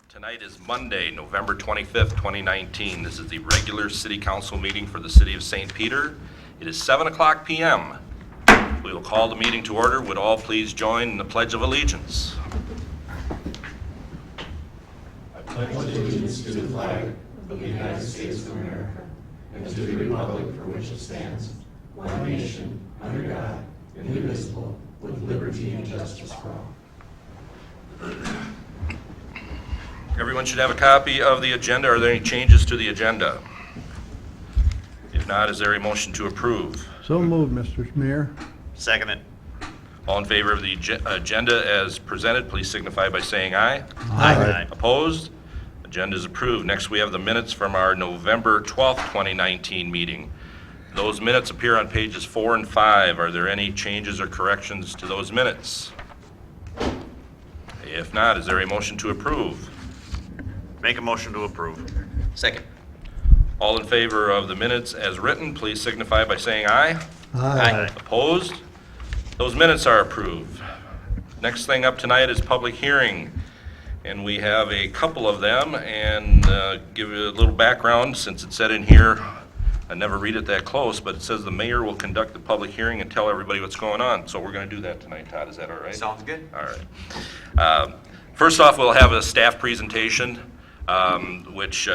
Tonight is Monday, November 25th, 2019. This is the regular City Council meeting for the City of St. Peter. It is 7 o'clock p.m. We will call the meeting to order. Would all please join in the Pledge of Allegiance? I pledge allegiance to the flag of the United States of America and to the republic for which it stands, one nation, under God, indivisible, with liberty and justice for all. Everyone should have a copy of the agenda. Are there any changes to the agenda? If not, is there a motion to approve? So moved, Mr. Mayor. Second it. All in favor of the agenda as presented, please signify by saying aye. Aye. Opposed? Agenda is approved. Next, we have the minutes from our November 12th, 2019 meeting. Those minutes appear on pages 4 and 5. Are there any changes or corrections to those minutes? If not, is there a motion to approve? Make a motion to approve. Second. All in favor of the minutes as written, please signify by saying aye. Aye. Opposed? Those minutes are approved. Next thing up tonight is public hearing, and we have a couple of them, and give you a little background since it said in here, I never read it that close, but it says the mayor will conduct the public hearing and tell everybody what's going on. So we're going to do that tonight, Todd. Is that all right? Sounds good. All right. First off, we'll have a staff presentation, which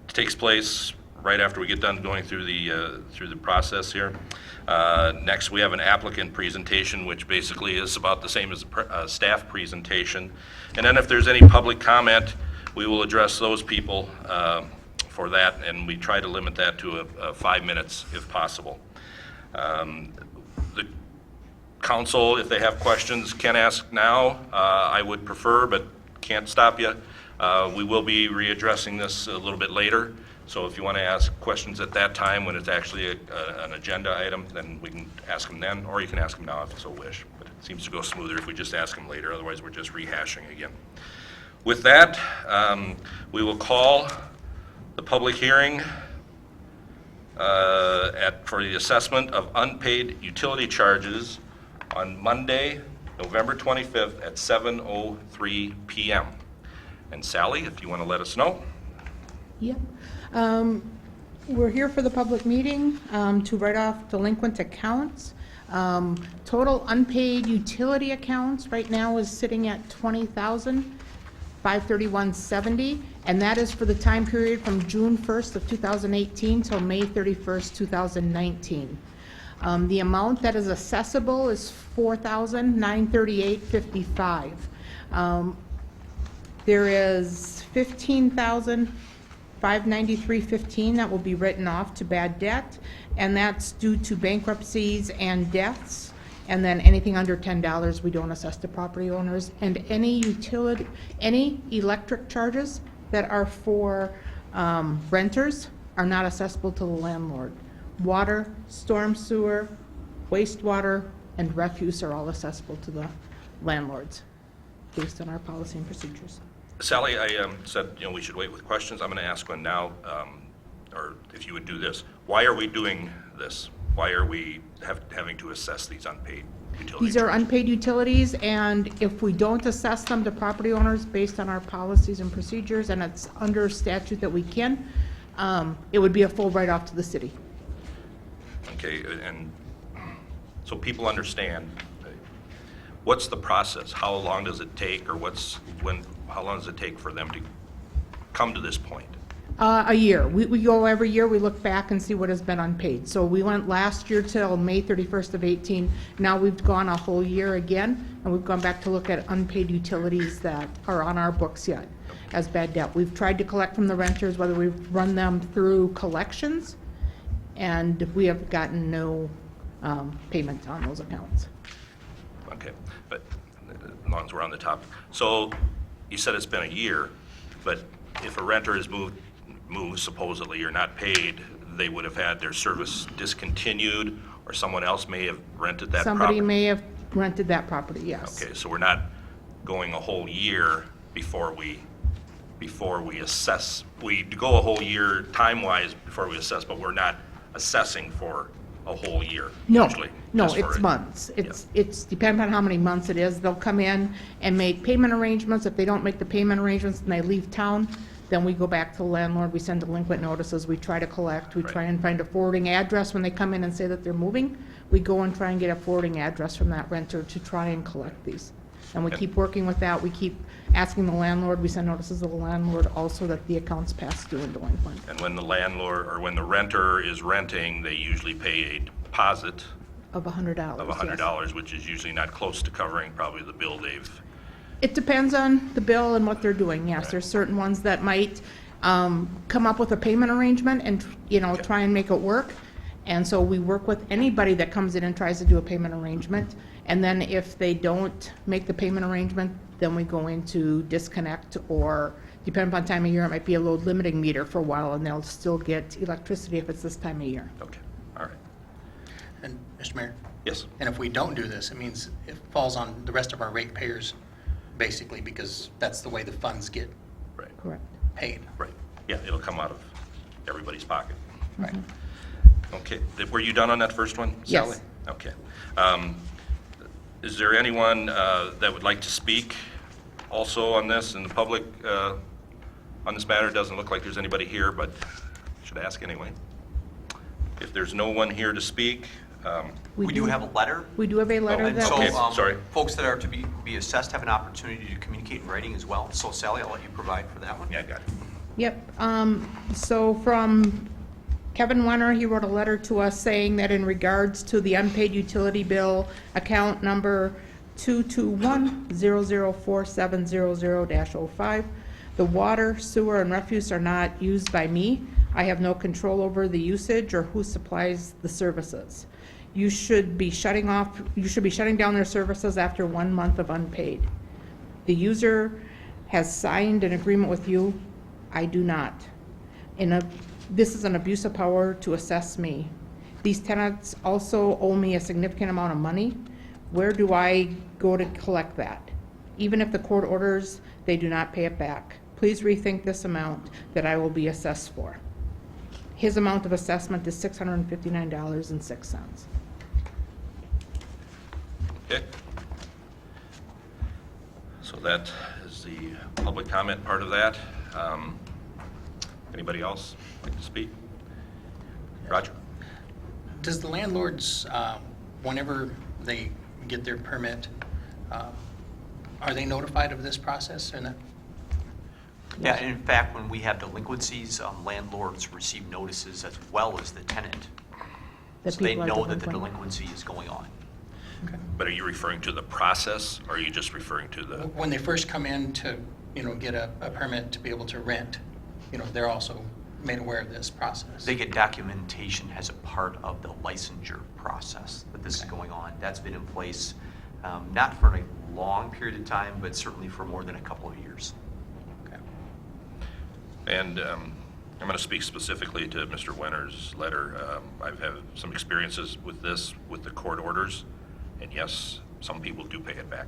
takes place right after we get done going through the process here. Next, we have an applicant presentation, which basically is about the same as a staff presentation. And then if there's any public comment, we will address those people for that, and we try to limit that to 5 minutes if possible. The council, if they have questions, can ask now. I would prefer, but can't stop you. We will be readdressing this a little bit later. So if you want to ask questions at that time when it's actually an agenda item, then we can ask them then, or you can ask them now if you so wish. But it seems to go smoother if we just ask them later. Otherwise, we're just rehashing again. With that, we will call the public hearing for the assessment of unpaid utility charges on Monday, November 25th at 7:03 p.m. And Sally, if you want to let us know. Yep. We're here for the public meeting to write off delinquent accounts. Total unpaid utility accounts right now is sitting at $20,531.70, and that is for the time period from June 1st of 2018 till May 31st, 2019. The amount that is accessible is $4,938.55. There is $15,593.15 that will be written off to bad debt, and that's due to bankruptcies and deaths. And then anything under $10 we don't assess to property owners. And any electric charges that are for renters are not accessible to the landlord. Water, storm sewer, wastewater, and refuse are all accessible to the landlords based on our policy and procedures. Sally, I said, we should wait with questions. I'm going to ask one now, or if you would do this. Why are we doing this? Why are we having to assess these unpaid utilities? These are unpaid utilities, and if we don't assess them to property owners based on our policies and procedures, and it's under statute that we can, it would be a full write-off to the city. Okay, and so people understand, what's the process? How long does it take, or how long does it take for them to come to this point? A year. We go every year, we look back and see what has been unpaid. So we went last year till May 31st of 18. Now we've gone a whole year again, and we've gone back to look at unpaid utilities that are on our books yet as bad debt. We've tried to collect from the renters, whether we've run them through collections, and we have gotten no payment on those accounts. Okay, but as long as we're on the topic. So you said it's been a year, but if a renter is moved supposedly or not paid, they would have had their service discontinued, or someone else may have rented that property? Somebody may have rented that property, yes. Okay, so we're not going a whole year before we assess. We go a whole year time-wise before we assess, but we're not assessing for a whole year, No, usually. no, just for it's it. months. It's depends on how many months it is. They'll come in and make payment arrangements. If they don't make the payment arrangements and they leave town, then we go back to the landlord, we send delinquent notices, we try to collect, we Right. try and find a forwarding address when they come in and say that they're moving. We go and try and get a forwarding address from that renter to try and collect these. And we Okay. keep working with that. We keep asking the landlord, we send notices to the landlord also that the account's past due and delinquent. And when the landlord, or when the renter is renting, they usually pay a deposit Of $100. of yes. $100, which is usually not close to covering probably the bill they've. It depends on the bill and what they're doing, yes. Right. There's certain ones that might come up with a payment arrangement and, try and make it work. And so we work with anybody that comes in and tries to do a payment arrangement. And then if they don't make the payment arrangement, then we go into disconnect, or depending upon time of year, it might be a load limiting meter for a while and they'll still get electricity if it's this time of year. Okay, all right. And, Mr. Mayor, Yes, and if we don't do this, it means it falls on the rest of our ratepayers, basically, because that's the way the funds get right, Correct. paid. right. Yeah, it'll come out of everybody's pocket. Right. Okay, were you done on that first one, Yes. Sally? Okay. Is there anyone that would like to speak also on this in the public, on this matter? Doesn't look like there's anybody here, but should ask anyway. If there's no one here to speak, We do have a letter. We do have a letter And that so, Okay, was, sorry. folks that are to be assessed have an opportunity to communicate in writing as well. So Sally, I'll let you provide for that one. yeah, I got it. Yep, so from Kevin Wenner, he wrote a letter to us saying that in regards to the unpaid utility bill, account number 221-004700-05, the water, sewer, and refuse are not used by me. I have no control over the usage or who supplies the services. You should be shutting down their services after 1 month of unpaid. The user has signed an agreement with you. I do not. This is an abuse of power to assess me. These tenants also owe me a significant amount of money. Where do I go to collect that? Even if the court orders, they do not pay it back. Please rethink this amount that I will be assessed for. His amount of assessment is $659.06. Okay. So that is the public comment part of that. Anybody else like to speak? Roger? Does the landlords, whenever they get their permit, are they notified of this process or not? Yeah, and in fact, when we have delinquencies, landlords receive notices as well as the tenant. That So they people are know that the delinquent. delinquency is going on. But are you referring to the process, or are you just referring to the? When they first come in to, get a permit to be able to rent, they're also made aware of this process. They get documentation as a part of the licensure process that this is going on. That's been in place, not for a long period of time, but certainly for more than a couple of years. Okay. And I'm going to speak specifically to Mr. Wenner's letter. I've had some experiences with this, with the court orders, and yes, some people do pay it back.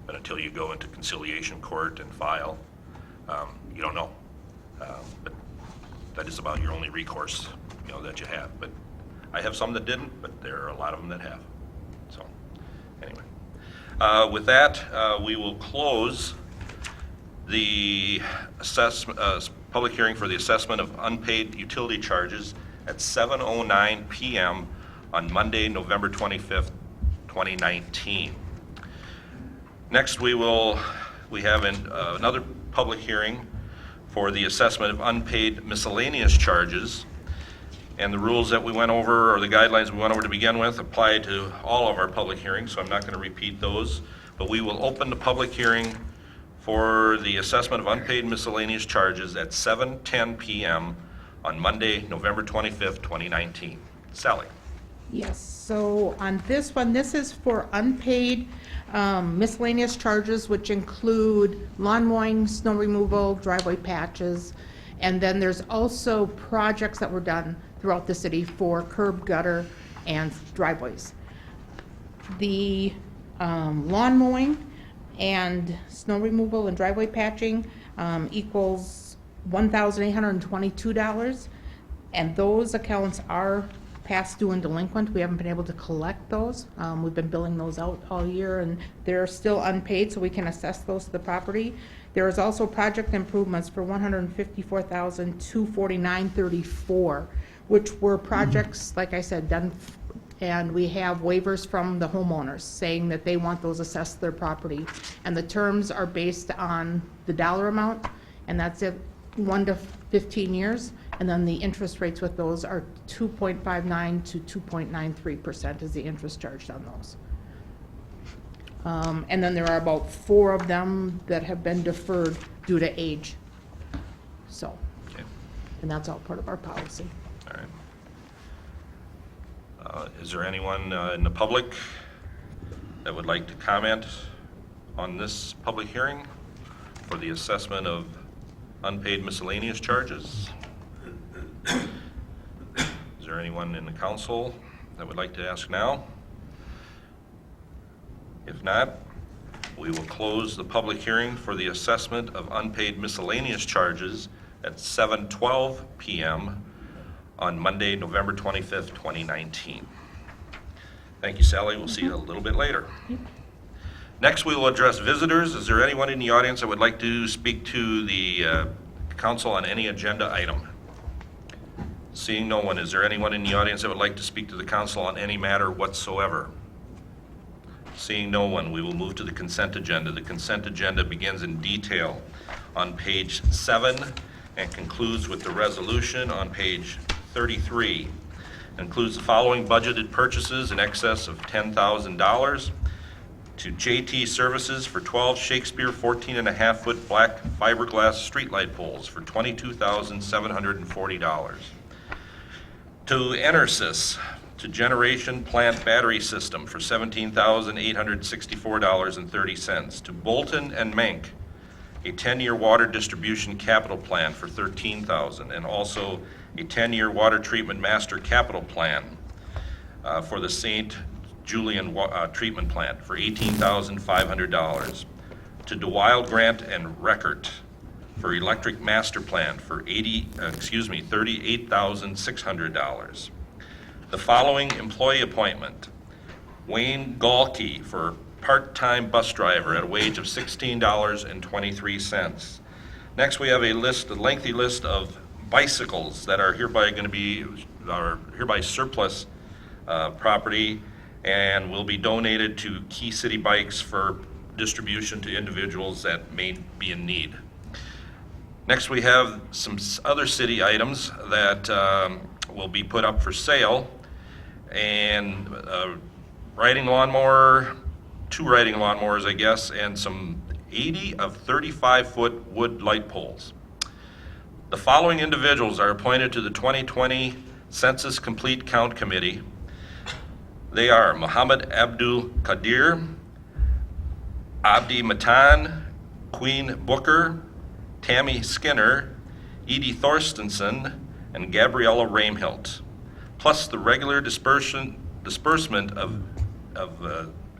But until you go into conciliation court and file, you don't know. But that is about your only recourse, that you have. But I have some that didn't, but there are a lot of them that have. So, anyway. With that, we will close the public hearing for the assessment of unpaid utility charges at 7:09 PM on Monday, November 25th, 2019. Next, we have another public hearing for the assessment of unpaid miscellaneous charges. And the rules that we went over, or the guidelines we went over to begin with, apply to all of our public hearings, so I'm not going to repeat those. But we will open the public hearing for the assessment of unpaid miscellaneous charges at 7:10 PM on Monday, November 25th, 2019. Sally? Yes, so on this one, this is for unpaid miscellaneous charges, which include lawn mowing, snow removal, driveway patches, and then there's also projects that were done throughout the city for curb, gutter, and driveways. The lawn mowing and snow removal and driveway patching equals $1,822, and those accounts are past due and delinquent. We haven't been able to collect those. We've been billing those out all year, and they're still unpaid, so we can assess those to the property. There is also project improvements for $154,249.34, which were projects, like I said, done, and we have waivers from the homeowners saying that they want those assessed to their property. And the terms are based on the dollar amount, and that's it, 1 to 15 years. And then the interest rates with those are 2.59 to 2.93% is the interest charged on those. And then there are about 4 of them that have been deferred due to age. So, Okay, and that's all part of our policy. all right. Is there anyone in the public that would like to comment on this public hearing for the assessment of unpaid miscellaneous charges? Is there anyone in the council that would like to ask now? If not, we will close the public hearing for the assessment of unpaid miscellaneous charges at 7:12 PM on Monday, November 25th, 2019. Thank you, Sally. We'll see you a little bit later. Next, we will address visitors. Is there anyone in the audience that would like to speak to the council on any agenda item? Seeing no one, is there anyone in the audience that would like to speak to the council on any matter whatsoever? Seeing no one, we will move to the consent agenda. The consent agenda begins in detail on page 7 and concludes with the resolution on page 33. Includes the following budgeted purchases in excess of $10,000 to JT Services for 12 Shakespeare 14.5-foot black fiberglass streetlight poles for $22,740. To Enersys, to Generation Plant Battery System for $17,864.30. To Bolton and Menk, a 10-year water distribution capital plan for $13,000, and also a 10-year water treatment master capital plan for the St. Julian treatment plant for $18,500. To DeWild Grant and Reckert for electric master plan for $38,600. The following employee appointment: Wayne Galkey for part-time bus driver at a wage of $16.23. Next, we have a lengthy list of bicycles that are hereby surplus property and will be donated to Key City Bikes for distribution to individuals that may be in need. Next, we have some other city items that will be put up for sale, and riding lawnmower, 2 riding lawnmowers, I guess, and some 80 of 35-foot wood light poles. The following individuals are appointed to the 2020 Census Complete Count Committee. They are Muhammad Abdul Qadir, Abdi Matan, Queen Booker, Tammy Skinner, Edie Thorstensen, and Gabriella Raimhilt, plus the regular disbursement of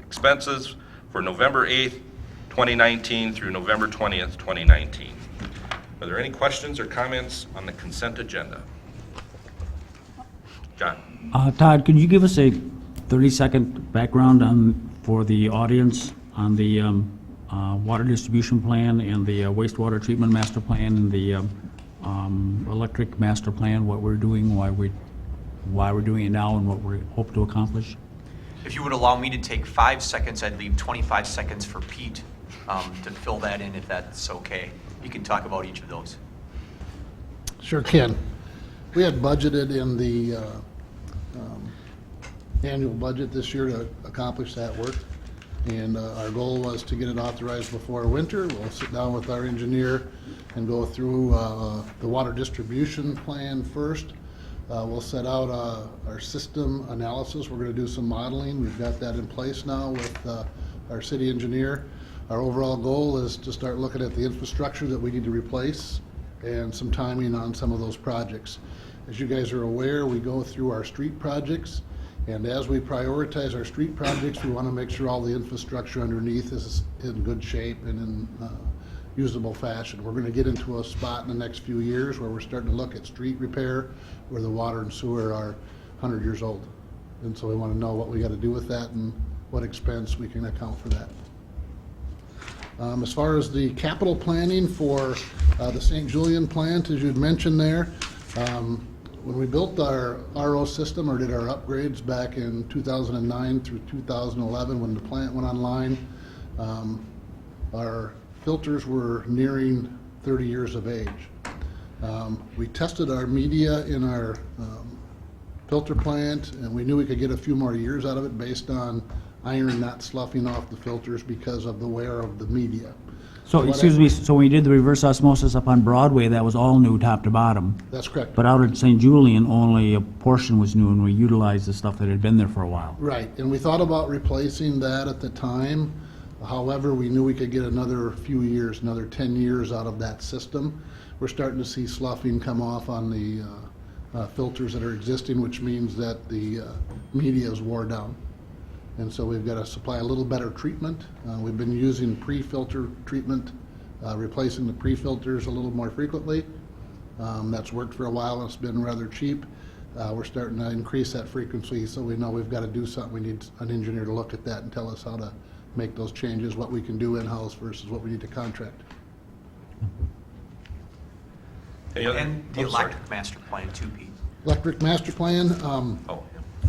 expenses for November 8th, 2019 through November 20th, 2019. Are there any questions or comments on the consent agenda? John? Todd, could you give us a 30-second background for the audience on the water distribution plan and the wastewater treatment master plan and the electric master plan, what we're doing, why we're doing it now, and what we hope to accomplish? If you would allow me to take 5 seconds, I'd leave 25 seconds for Pete to fill that in, if that's okay. You can talk about each of those. Sure can. We had budgeted in the annual budget this year to accomplish that work. And our goal was to get it authorized before winter. We'll sit down with our engineer and go through the water distribution plan first. We'll set out our system analysis. We're going to do some modeling. We've got that in place now with our city engineer. Our overall goal is to start looking at the infrastructure that we need to replace and some timing on some of those projects. As you guys are aware, we go through our street projects, and as we prioritize our street projects, we want to make sure all the infrastructure underneath is in good shape and in usable fashion. We're going to get into a spot in the next few years where we're starting to look at street repair, where the water and sewer are 100 years old. And so we want to know what we got to do with that and what expense we can account for that. As far as the capital planning for the St. Julian plant, as you'd mentioned there, when we built our RO system or did our upgrades back in 2009 through 2011, when the plant went online, our filters were nearing 30 years of age. We tested our media in our filter plant, and we knew we could get a few more years out of it based on iron not sloughing off the filters because of the wear of the media. So, what excuse me, so when you did the reverse osmosis up on Broadway, that was all new top to bottom? That's correct. But out at St. Julian, only a portion was new, and we utilized the stuff that had been there for a while? Right, and we thought about replacing that at the time. However, we knew we could get another few years, another 10 years out of that system. We're starting to see sloughing come off on the filters that are existing, which means that the media is wore down. And so we've got to supply a little better treatment. We've been using pre-filter treatment, replacing the pre-filters a little more frequently. That's worked for a while, and it's been rather cheap. We're starting to increase that frequency, so we know we've got to do something. We need an engineer to look at that and tell us how to make those changes, what we can do in-house versus what we need to contract. Any other? And the Oh, sorry. electric master plan too, Pete. Electric master plan, Oh,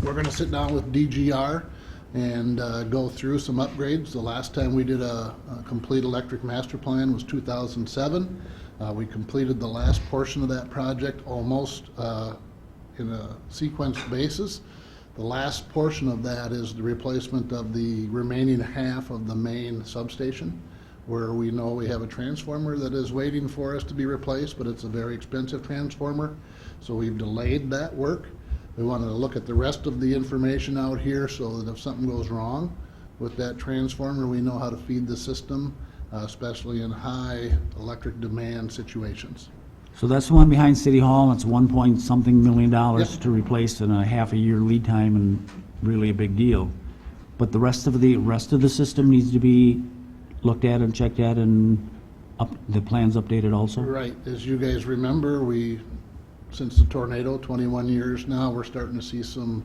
we're going to sit down with DGR and go through some upgrades. The last time we did a complete electric master plan was 2007. We completed the last portion of that project almost in a sequenced basis. The last portion of that is the replacement of the remaining half of the main substation, where we know we have a transformer that is waiting for us to be replaced, but it's a very expensive transformer. So we've delayed that work. We wanted to look at the rest of the information out here so that if something goes wrong with that transformer, we know how to feed the system, especially in high electric demand situations. So that's the one behind City Hall, and it's $1-point-something million Yep. to replace in a half a year lead time, and really a big deal. But the rest of the system needs to be looked at and checked at, and the plans updated also? Right, as you guys remember, since the tornado, 21 years now, we're starting to see some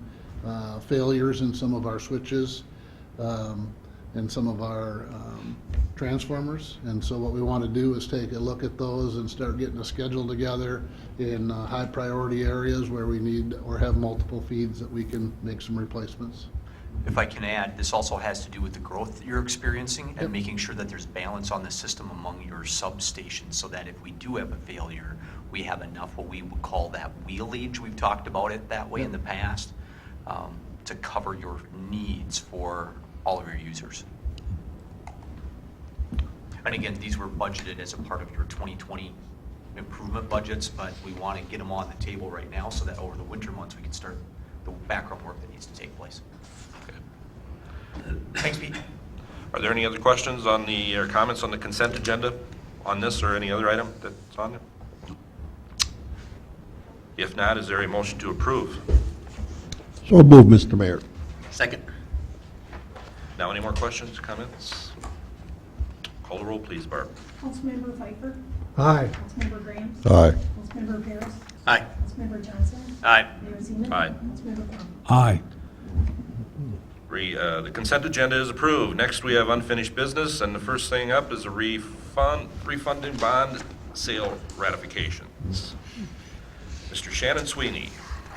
failures in some of our switches and some of our transformers. And so what we want to do is take a look at those and start getting a schedule together in high priority areas where we need or have multiple feeds that we can make some replacements. If I can add, this also has to do with the growth that you're experiencing Yep. and making sure that there's balance on the system among your substations, so that if we do have a failure, we have enough, what we would call that wheelage, we've talked about it that way in the past, to cover your needs for all of your users. And again, these were budgeted as a part of your 2020 improvement budgets, but we want to get them on the table right now so that over the winter months, we can start the background work that needs to take place. Thanks, Pete. Are there any other questions on or comments on the consent agenda on this or any other item that's on there? If not, is there a motion to approve? So moved, Mr. Mayor. Second. Now, any more questions, comments? Call the roll, please, Barb. Councilmember Pfeiffer. Aye. Councilmember Graham. Aye. Councilmember Paris. Aye. Councilmember Johnson. Aye. Mayor Zeman. Aye. Councilmember Plum. Aye. The consent agenda is approved. Next, we have unfinished business, and the first thing up is a refunding bond sale ratifications. Mr. Shannon Sweeney.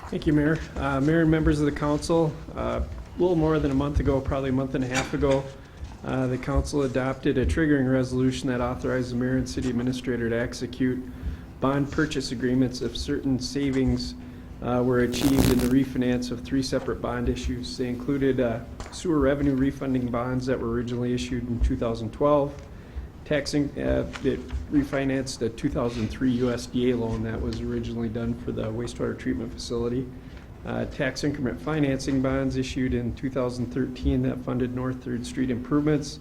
Thank you, Mayor. Mayor and members of the council, a little more than a month ago, probably a month and a half ago, the council adopted a triggering resolution that authorized the mayor and city administrator to execute bond purchase agreements if certain savings were achieved in the refinance of 3 separate bond issues. They included sewer revenue refunding bonds that were originally issued in 2012, it refinanced a 2003 USDA loan that was originally done for the wastewater treatment facility. Tax increment financing bonds issued in 2013 that funded North 3rd Street improvements,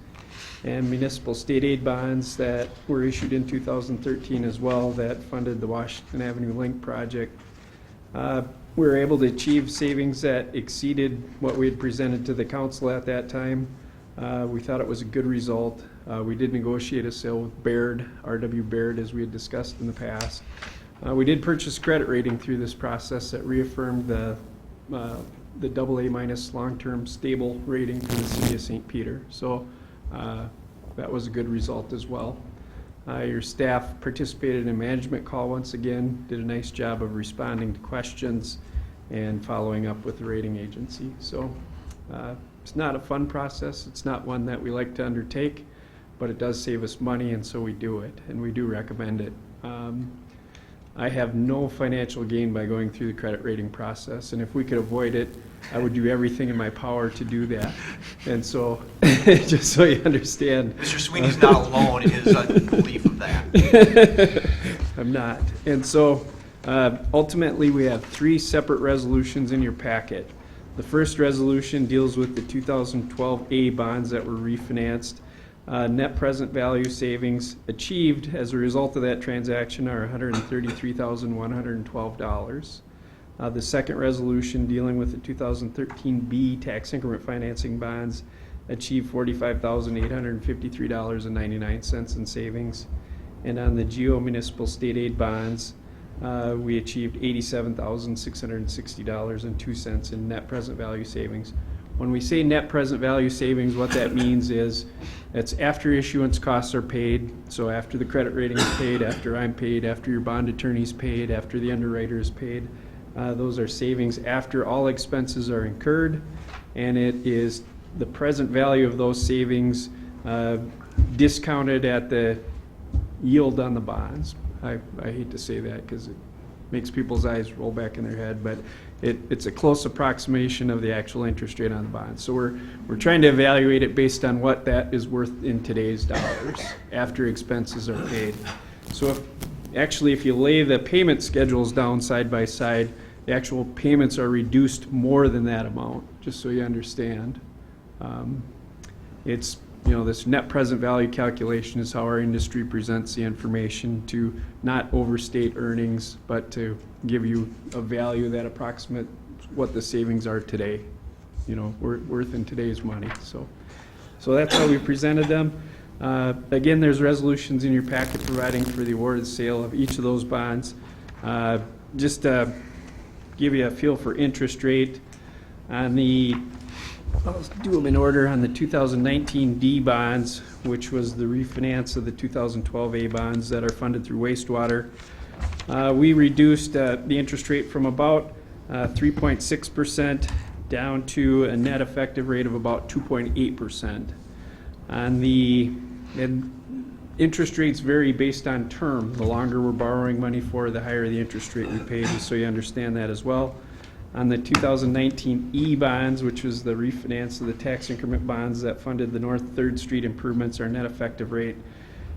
and municipal state aid bonds that were issued in 2013 as well that funded the Washington Avenue Link project. We were able to achieve savings that exceeded what we had presented to the council at that time. We thought it was a good result. We did negotiate a sale with Baird, R.W. Baird, as we had discussed in the past. We did purchase credit rating through this process that reaffirmed the the AA- long-term stable rating for the city of St. Peter. So that was a good result as well. Your staff participated in a management call once again, did a nice job of responding to questions and following up with the rating agency. So it's not a fun process. It's not one that we like to undertake, but it does save us money, and so we do it, and we do recommend it. I have no financial gain by going through the credit rating process, and if we could avoid it, I would do everything in my power to do that. And so, just so you understand. Mr. Sweeney's not alone in his belief of that. I'm not. And so, ultimately, we have 3 separate resolutions in your packet. The first resolution deals with the 2012 A bonds that were refinanced. Net present value savings achieved as a result of that transaction are $133,112. The second resolution dealing with the 2013 B tax increment financing bonds achieved $45,853.99 in savings. And on the GEO municipal state aid bonds, we achieved $87,660.02 in net present value savings. When we say net present value savings, what that means is it's after issuance costs are paid, so after the credit rating is paid, after I'm paid, after your bond attorney's paid, after the underwriter is paid. Those are savings after all expenses are incurred, and it is the present value of those savings discounted at the yield on the bonds. I hate to say that because it makes people's eyes roll back in their head, but it's a close approximation of the actual interest rate on the bonds. So we're trying to evaluate it based on what that is worth in today's dollars after expenses are paid. So if you lay the payment schedules down side by side, the actual payments are reduced more than that amount, just so you understand. It's, this net present value calculation is how our industry presents the information to not overstate earnings, but to give you a value that approximates what the savings are today, worth in today's money. So that's how we presented them. Again, there's resolutions in your packet providing for the awarded sale of each of those bonds. Just to give you a feel for interest rate on I'll do them in order. On the 2019 D bonds, which was the refinance of the 2012 A bonds that are funded through wastewater, we reduced the interest rate from about 3.6% down to a net effective rate of about 2.8%. And interest rates vary based on term. The longer we're borrowing money for, the higher the interest rate we pay, just so you understand that as well. On the 2019 E bonds, which was the refinance of the tax increment bonds that funded the North 3rd Street improvements, our net effective rate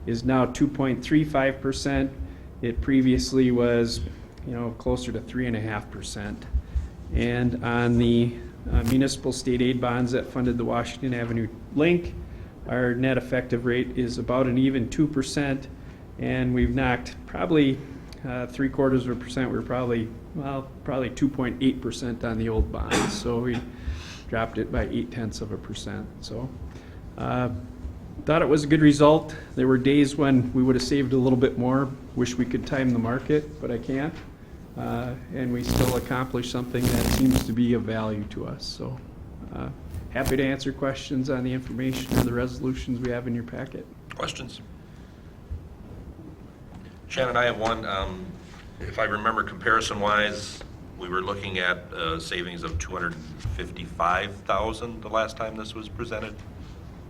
is now 2.35%. It previously was, closer to 3.5%. And on the municipal state aid bonds that funded the Washington Avenue Link, our net effective rate is about an even 2%, and we've knocked probably 0.75%. We're probably 2.8% on the old bonds, so we dropped it by 0.8%. So thought it was a good result. There were days when we would have saved a little bit more. Wish we could time the market, but I can't. And we still accomplished something that seems to be of value to us. So happy to answer questions on the information or the resolutions we have in your packet. Questions? Shannon, I have one. If I remember comparison-wise, we were looking at savings of $255,000 the last time this was presented.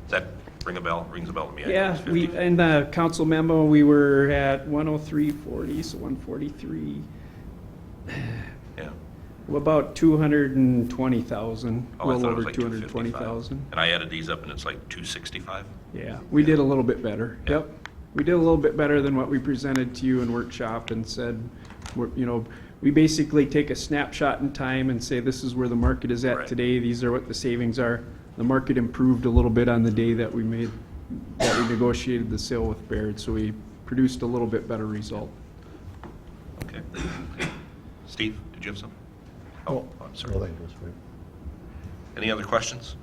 Does that ring a bell? Rings a bell to me. Yeah, in the council memo, we were at 103.40, so 143. Yeah. About 220,000, Oh, I well thought it over was like 220,000. And I added these up and it's like 265? Yeah, we did a little bit better. Yeah. Yep. We did a little bit better than what we presented to you in workshop and said, we basically take a snapshot in time and say, this is where the market is at Right. today. These are what the savings are. The market improved a little bit on the day that we negotiated the sale with Baird, so we produced a little bit better result. Okay. Steve, did you have something? Oh, I'm sorry. well, that goes right. Any other questions?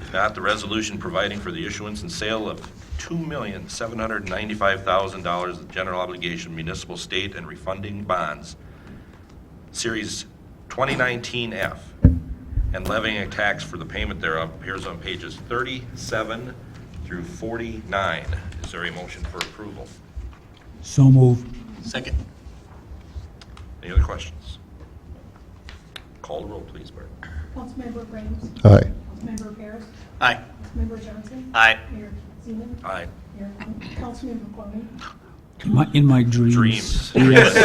If not, the resolution providing for the issuance and sale of $2,795,000 of general obligation municipal state and refunding bonds, Series 2019F, and levying a tax for the payment thereof appears on pages 37 through 49. Is there a motion for approval? So moved. Second. Any other questions? Call the roll, please, Bart. Councilmember Grahams, Aye. Councilmember Paris, Aye. Councilmember Johnson, Aye. Mayor Zeman, Aye. Mayor Quinn, Councilmember Quinn, In my dreams. Dreams. Yes.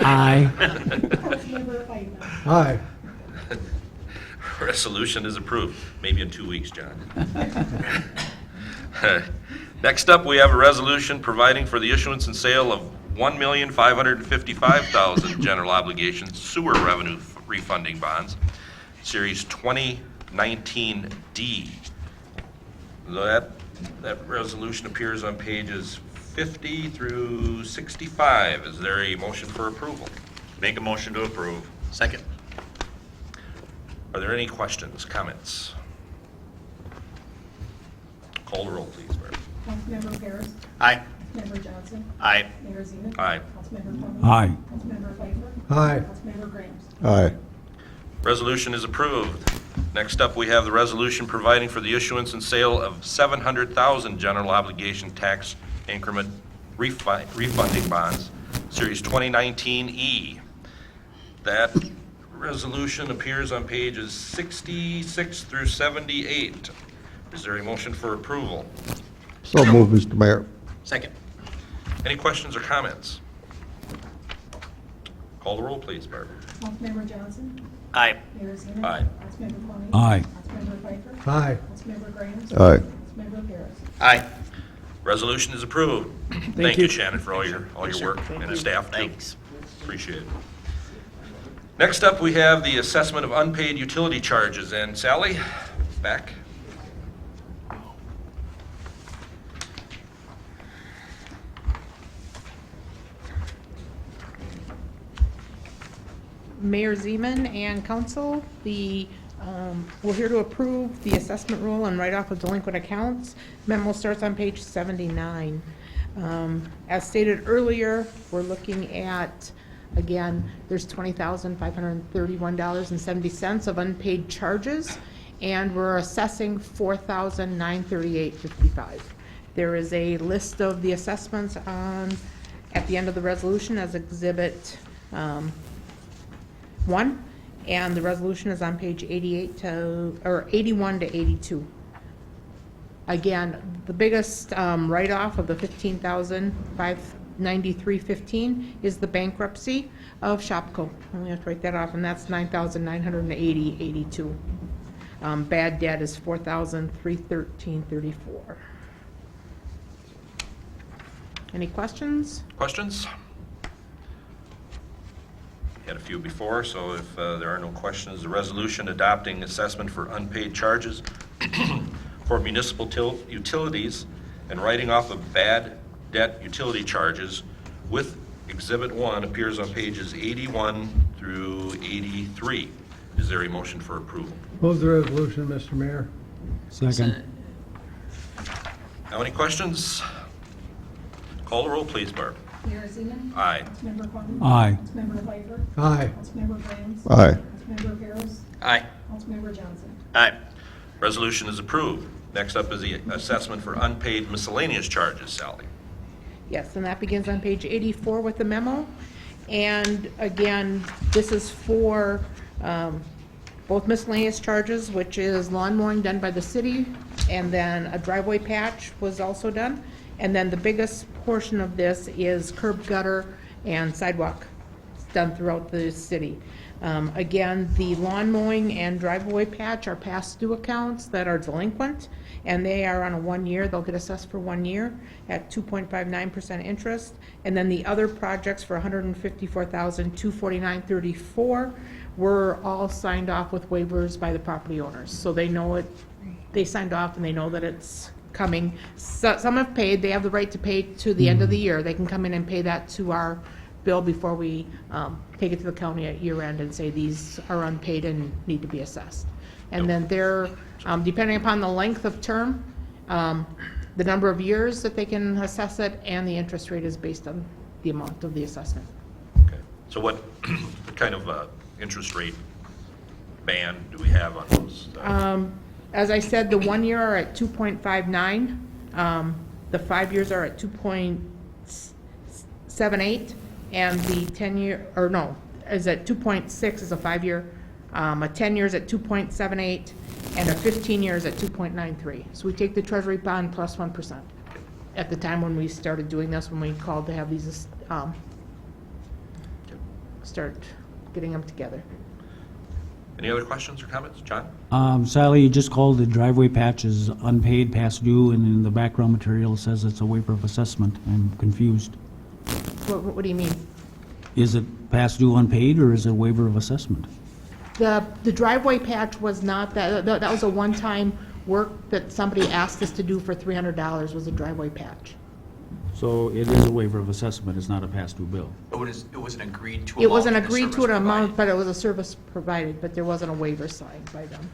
Aye. Councilmember Ida. Aye. Resolution is approved. Maybe in 2 weeks, John. Next up, we have a resolution providing for the issuance and sale of $1,555,000 general obligation sewer revenue refunding bonds, Series 2019D. That resolution appears on pages 50 through 65. Is there a motion for approval? Make a motion to approve. Second. Are there any questions, comments? Call the roll, please, Bart. Councilmember Paris, Aye. Councilmember Johnson, Aye. Mayor Zeman. Aye. Councilmember Quinn. Aye. Councilmember Pfeiffer. Aye. Councilmember Grahams. Aye. Resolution is approved. Next up, we have the resolution providing for the issuance and sale of $700,000 general obligation tax increment refunding bonds, Series 2019E. That resolution appears on pages 66 through 78. Is there a motion for approval? So moved, Mr. Mayor. Second. Any questions or comments? Call the roll, please, Barbara. Councilmember Johnson, Aye. Mayor Zeman. Aye. Councilmember Quinn. Aye. Councilmember Pfeiffer. Aye. Councilmember Grahams. Aye. Councilmember Paris. Aye. Resolution is approved. Thank you, you. Shannon, for all your work, and the staff, too. Thanks. Appreciate it. Next up, we have the assessment of unpaid utility charges, and Sally, back. Mayor Zeman and council, we're here to approve the assessment rule and write-off of delinquent accounts. Memo starts on page 79. As stated earlier, we're looking at, again, there's $20,531.70 of unpaid charges, and we're assessing $4,938.55. There is a list of the assessments at the end of the resolution as Exhibit 1, and the resolution is on page 81 to 82. Again, the biggest write-off of the $15,593.15 is the bankruptcy of Shopko. And we have to write that off, and that's $9,980.82. Bad debt is $4,313.34. Any questions? Questions? Had a few before, so if there are no questions, the resolution adopting assessment for unpaid charges for municipal utilities and writing off of bad debt utility charges with Exhibit 1 appears on pages 81 through 83. Is there a motion for approval? Move the resolution, Mr. Mayor. Second. Now, any questions? Call the roll, please, Barb. Mayor Zeman. Aye. Councilmember Quinn. Aye. Councilmember Pfeiffer. Aye. Councilmember Grahams. Aye. Councilmember Paris. Aye. Councilmember Johnson. Aye. Resolution is approved. Next up is the assessment for unpaid miscellaneous charges, Sally. Yes, and that begins on page 84 with the memo. And again, this is for both miscellaneous charges, which is lawn mowing done by the city, and then a driveway patch was also done. And then the biggest portion of this is curb gutter and sidewalk done throughout the city. Again, the lawn mowing and driveway patch are past due accounts that are delinquent, and they are on a 1 year. They'll get assessed for 1 year at 2.59% interest. And then the other projects for $154,249.34 were all signed off with waivers by the property owners. So they know it, they signed off and they know that it's coming. So, some have paid, they have the right to pay to the end of the year. They can come in and pay that to our bill before we take it to the county at year end and say these are unpaid and need to be assessed. And then they're, depending upon the length of term, the number of years that they can assess it, and the interest rate is based on the amount of the assessment. Okay. So what kind of interest rate band do we have on those? As I said, the 1 year are at 2.59. The 5 years are at 2.78, and the 10-year, or no, is at 2.6 is a 5 year. A 10 years at 2.78, and a 15 years at 2.93. So we take the treasury bond plus 1%. At the time when we started doing this, when we called to have these, start getting them together. Any other questions or comments? John? Sally, you just called the driveway patches unpaid past due, and in the background material says it's a waiver of assessment. I'm confused. What do you mean? Is it past due unpaid, or is it a waiver of assessment? The driveway patch was not, that was a one-time work that somebody asked us to do for $300 was a driveway patch. So it is a waiver of assessment, it's not a past due bill. It was an agreed to It amount. wasn't and a agreed to service an amount, provided. but it was a service provided, but there wasn't a waiver signed by them.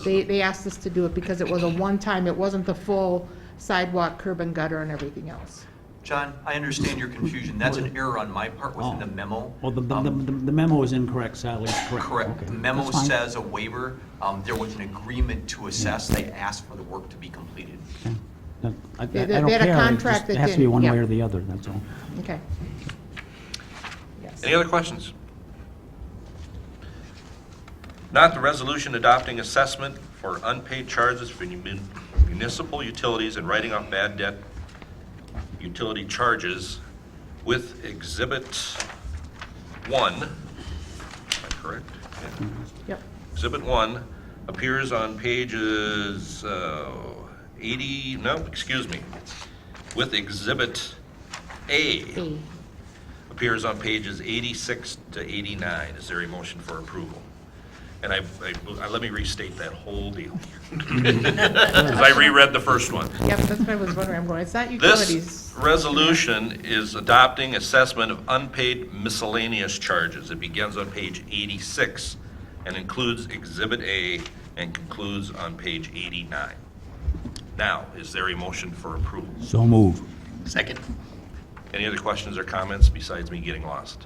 They asked us to do it because it was a one-time, it wasn't the full sidewalk, curb and gutter and everything else. John, I understand your confusion. That's an error on my part within the memo. Well, the memo is incorrect, Sally, correct? Correct. Okay, The memo that's fine. says a waiver. There was an agreement to assess. They asked for the work to be completed. Okay. I They don't had a care, it contract just that has to be didn't- one way yeah. or the other, that's all. Okay. Yes. Any other questions? Not the resolution adopting assessment for unpaid charges for municipal utilities and writing off bad debt utility charges with Exhibit 1. Am I correct? Yeah. Yep. Exhibit 1 appears on pages 80, no, excuse me, with Exhibit A A. appears on pages 86 to 89. Is there a motion for approval? And let me restate that whole deal. Because I reread the first one. Yep, that's what I was wondering. I'm going, it's not This utilities. resolution is adopting assessment of unpaid miscellaneous charges. It begins on page 86 and includes Exhibit A and concludes on page 89. Now, is there a motion for approval? So move. Second. Any other questions or comments besides me getting lost?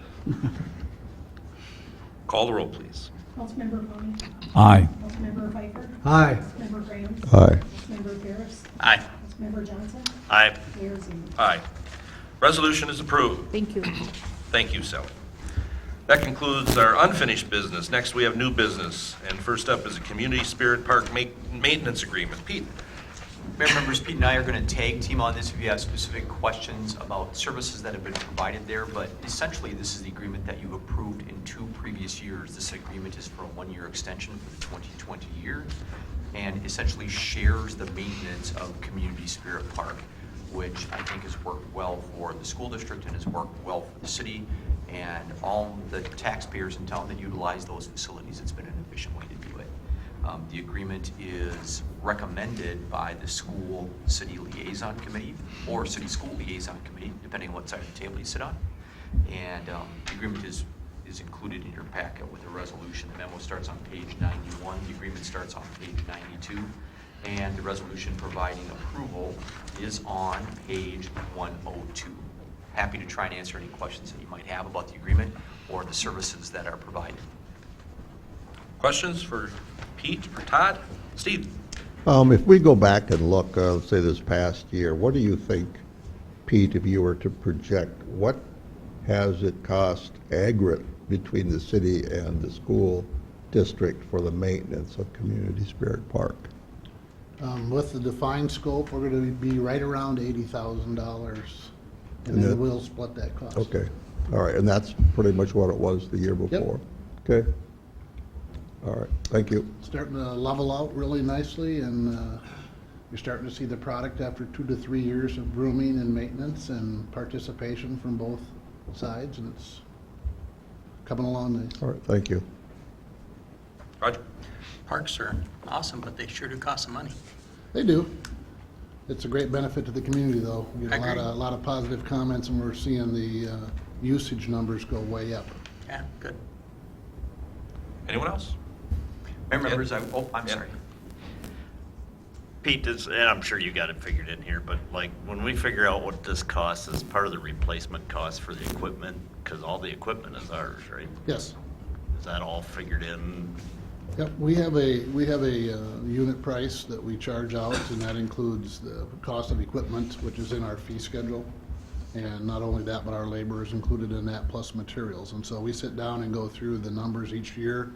Call the roll, please. Councilmember Boney, Aye. Councilmember Pfeiffer, Aye. Councilmember Graham, Aye. Councilmember Paris, Aye. Councilmember Johnson, Aye. Mayor Zimmer. Aye. Resolution is approved. Thank you. Thank you, Sally. That concludes our unfinished business. Next, we have new business. And first up is a Community Spirit Park maintenance agreement. Pete? Mayor members, Pete and I are going to tag team on this if you have specific questions about services that have been provided there, but essentially this is the agreement that you approved in 2 previous years. This agreement is for a 1-year extension for the 2020 year and essentially shares the maintenance of Community Spirit Park, which I think has worked well for the school district and has worked well for the city and all the taxpayers in town that utilize those facilities. It's been an efficient way to do it. The agreement is recommended by the school city liaison committee or city school liaison committee, depending on what side of the table you sit on. And the agreement is included in your packet with a resolution. The memo starts on page 91. The agreement starts on page 92. And the resolution providing approval is on page 102. Happy to try and answer any questions that you might have about the agreement or the services that are provided. Questions for Pete or Todd? Steve? If we go back and look, say this past year, what do you think, Pete, if you were to project, what has it cost aggregate between the city and the school district for the maintenance of Community Spirit Park? With the defined scope, we're going to be right around $80,000. And And then that- we'll split that cost. Okay, all right, and that's pretty much what it was the year before? Okay, all right, thank you. Starting to level out really nicely, and you're starting to see the product after 2 to 3 years of grooming and maintenance and participation from both sides, and it's coming along nice. All right, thank you. Roger? Parks are awesome, but they sure do cost some money. They do. It's a great benefit to the community, though. We get I agree. a lot of positive comments, and we're seeing the usage numbers go way up. Yeah, good. Anyone else? Mayor Yeah. members, I'm Yeah. sorry. Pete, and I'm sure you got it figured in here, but like, when we figure out what this costs as part of the replacement cost for the equipment, because all the equipment is ours, right? Yes. Is that all figured in? Yep, we have a unit price that we charge out, and that includes the cost of equipment, which is in our fee schedule. And not only that, but our labor is included in that, plus materials. And so we sit down and go through the numbers each year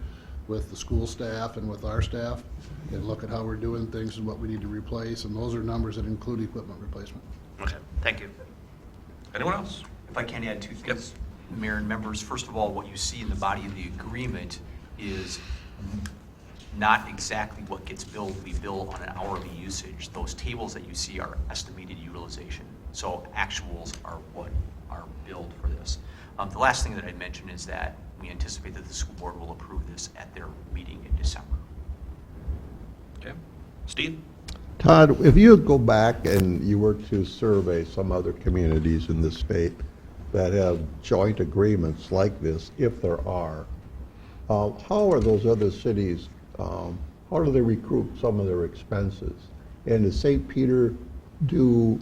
with the school staff and with our staff, and look at how we're doing things and what we need to replace, and those are numbers that include equipment replacement. Okay, thank you. Anyone else? If I can add two things, Mayor and members, first of all, what you see in the body of the agreement is not exactly what gets billed. We bill on an hourly usage. Those tables that you see are estimated utilization. So actuals are what are billed for this. The last thing that I'd mention is that we anticipate that the school board will approve this at their meeting in December. Okay. Steve? Todd, if you go back and you were to survey some other communities in the state that have joint agreements like this, if there are, how are those other cities, how do they recoup some of their expenses? And does St. Peter do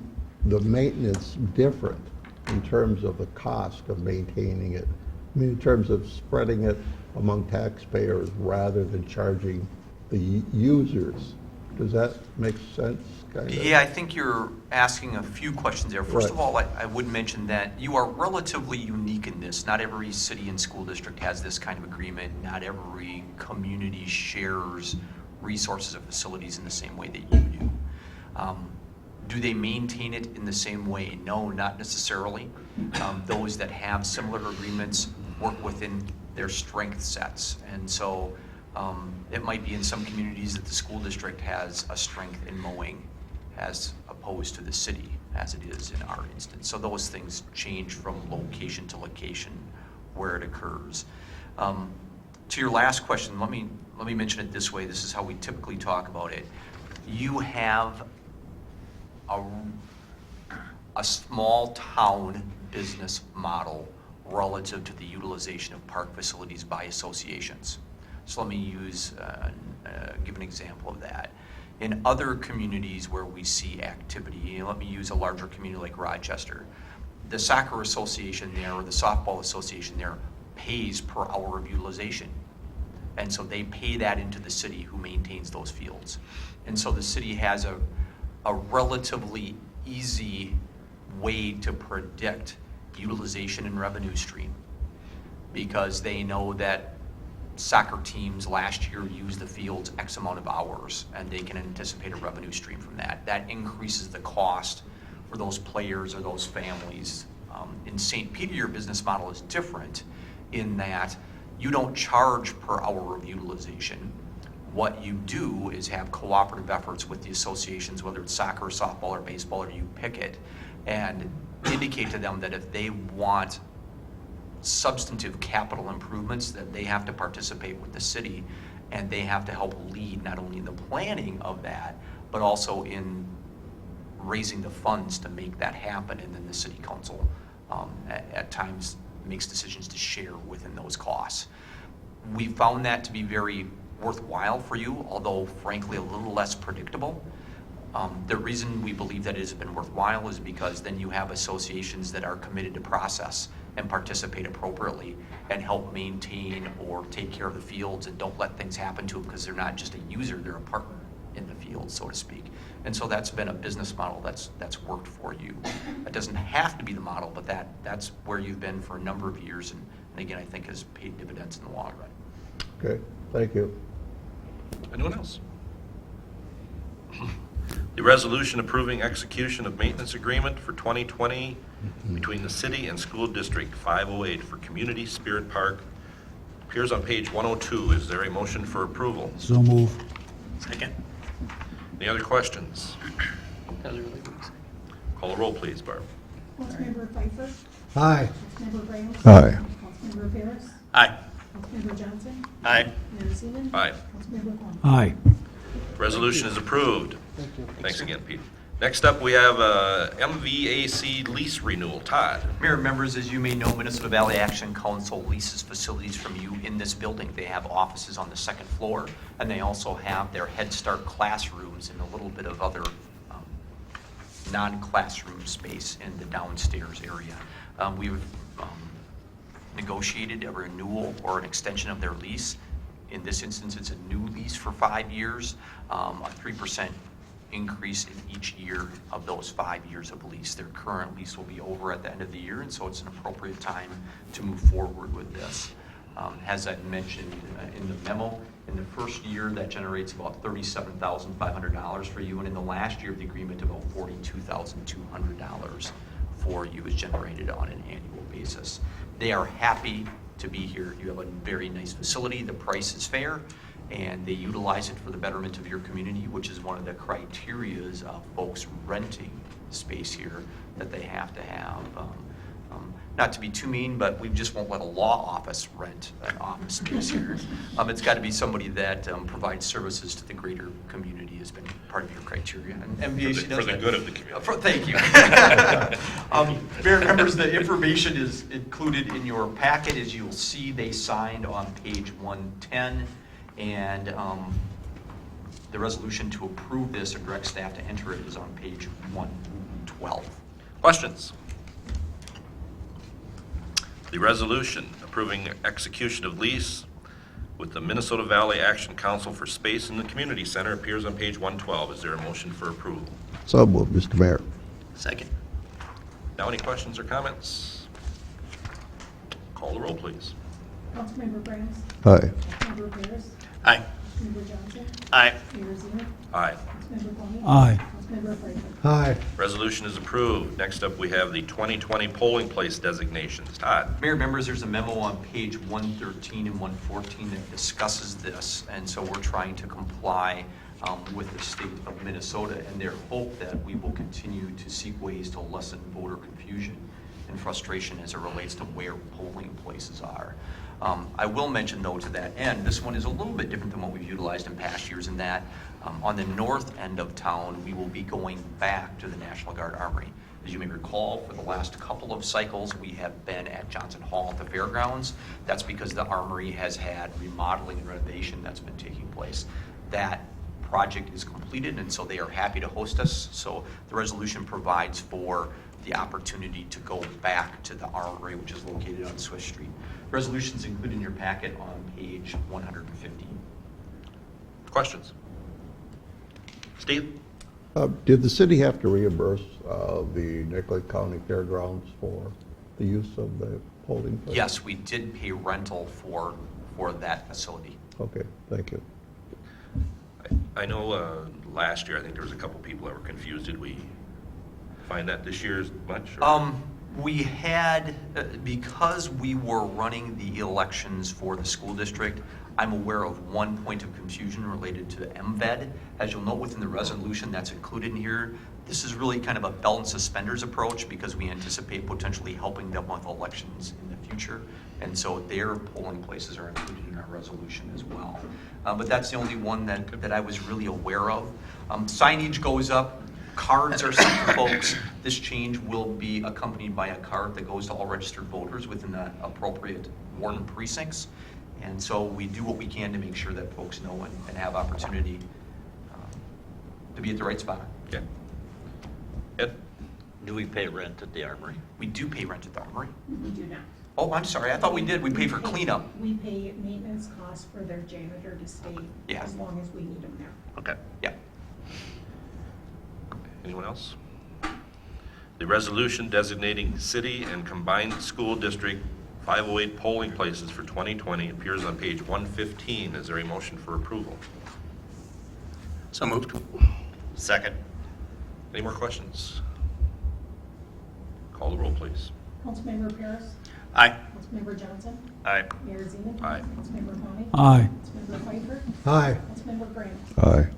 the maintenance different in terms of the cost of maintaining it? I mean, in terms of spreading it among taxpayers rather than charging the users? Does that make sense, kind of? Yeah, I think you're asking a few questions there. First Right. of all, I would mention that you are relatively unique in this. Not every city and school district has this kind of agreement. Not every community shares resources or facilities in the same way that you do. Do they maintain it in the same way? No, not necessarily. Those that have similar agreements work within their strength sets. And so it might be in some communities that the school district has a strength in mowing as opposed to the city, as it is in our instance. So those things change from location to location where it occurs. To your last question, let me mention it this way. This is how we typically talk about it. You have a small town business model relative to the utilization of park facilities by associations. So let me give an example of that. In other communities where we see activity, let me use a larger community like Rochester. The soccer association there or the softball association there pays per hour of utilization. And so they pay that into the city who maintains those fields. And so the city has a relatively easy way to predict utilization and revenue stream because they know that soccer teams last year used the fields X amount of hours and they can anticipate a revenue stream from that. That increases the cost for those players or those families. In St. Peter, your business model is different in that you don't charge per hour of utilization. What you do is have cooperative efforts with the associations, whether it's soccer, softball, or baseball, or you pick it, and indicate to them that if they want substantive capital improvements, that they have to participate with the city, and they have to help lead not only in the planning of that, but also in raising the funds to make that happen, and then the city council at times makes decisions to share within those costs. We found that to be very worthwhile for you, although frankly a little less predictable. The reason we believe that it has been worthwhile is because then you have associations that are committed to process and participate appropriately and help maintain or take care of the fields and don't let things happen to them because they're not just a user, they're a partner in the field, so to speak. And so that's been a business model that's worked for you. That doesn't have to be the model, but that's where you've been for a number of years, and again, I think has paid dividends in the long run. Okay, thank you. Anyone else? The resolution approving execution of maintenance agreement for 2020 between the city and school district 508 for Community Spirit Park appears on page 102. Is there a motion for approval? So move. Second? Any other questions? That was a really good example. Call the roll, please, Barb. Councilmember Pfeiffer. Aye. Councilmember Graham. Aye. Councilmember Paris. Aye. Councilmember Johnson. Aye. Mayor Seaman. Aye. Councilmember Quan. Aye. Resolution is approved. Thank you. Thanks again, Pete. Next up, we have MVAC lease renewal. Todd. Mayor and members, as you may know, Minnesota Valley Action Council leases facilities from you in this building. They have offices on the second floor, and they also have their Head Start classrooms and a little bit of other non-classroom space in the downstairs area. We've negotiated a renewal or an extension of their lease. In this instance, it's a new lease for 5 years, a 3% increase in each year of those 5 years of lease. Their current lease will be over at the end of the year, and so it's an appropriate time to move forward with this. As I mentioned in the memo, in the first year, that generates about $37,500 for you, and in the last year of the agreement, about $42,200 for you is generated on an annual basis. They are happy to be here. You have a very nice facility, the price is fair, and they utilize it for the betterment of your community, which is one of the criterias of folks renting space here that they have to have. Not to be too mean, but we just won't let a law office rent an office space here. It's got to be somebody that provides services to the greater community has been part of your criteria. And MVAC does For the that. good of the community. Thank you. Mayor members, the information is included in your packet. As you'll see, they signed on page 110, and the resolution to approve this or direct staff to enter it is on page 112. Questions? The resolution approving execution of lease with the Minnesota Valley Action Council for Space in the Community Center appears on page 112. Is there a motion for approval? So moved, Mr. Mayor. Second. Now, any questions or comments? Call the roll, please. Councilmember Brams. Aye. Councilmember Paris. Aye. Councilmember Johnson. Aye. Mayor Zima. Aye. Councilmember Coney. Aye. Councilmember Pfeiffer. Aye. Resolution is approved. Next up, we have the 2020 polling place designations. Todd? Mayor members, there's a memo on page 113 and 114 that discusses this, and so we're trying to comply with the state of Minnesota and their hope that we will continue to seek ways to lessen voter confusion and frustration as it relates to where polling places are. I will mention, though, to that end, this one is a little bit different than what we've utilized in past years in that on the north end of town, we will be going back to the National Guard Armory. As you may recall, for the last couple of cycles, we have been at Johnson Hall at the fairgrounds. That's because the Armory has had remodeling and renovation that's been taking place. That project is completed, and so they are happy to host us. So the resolution provides for the opportunity to go back to the Armory, which is located on Swiss Street. The resolution is included in your packet on page 115. Questions? Steve? Did the city have to reimburse the Nicollet County Fairgrounds for the use of the polling place? Yes, we did pay rental for that facility. Okay, thank you. I know last year, I think there was a couple people that were confused. Did we find that this year as much? or- We had, because we were running the elections for the school district, I'm aware of one point of confusion related to MVED. As you'll note within the resolution that's included in here, this is really kind of a belt and suspenders approach because we anticipate potentially helping them with elections in the future. And so their polling places are included in our resolution as well. But that's the only one that I was really aware of. Signage goes up. Cards are sent to folks. This change will be accompanied by a card that goes to all registered voters within the appropriate ward and precincts. And so we do what we can to make sure that folks know and have opportunity to be at the right spot. Yeah. Ed? Do we pay rent at the Armory? We do pay rent at the Armory. We do not. Oh, I'm sorry. I thought we did. We pay for cleanup. We pay maintenance costs for their janitor to stay Yeah. as long as we need them there. Okay. Yeah. Anyone else? The resolution designating city and combined school district 508 polling places for 2020 appears on page 115. Is there a motion for approval? So moved. Second. Any more questions? Call the roll, please. Councilmember Paris. Aye. Councilmember Johnson. Aye. Mayor Zima. Aye. Councilmember Coney. Aye. Councilmember Pfeiffer. Aye. Councilmember Graham. Aye.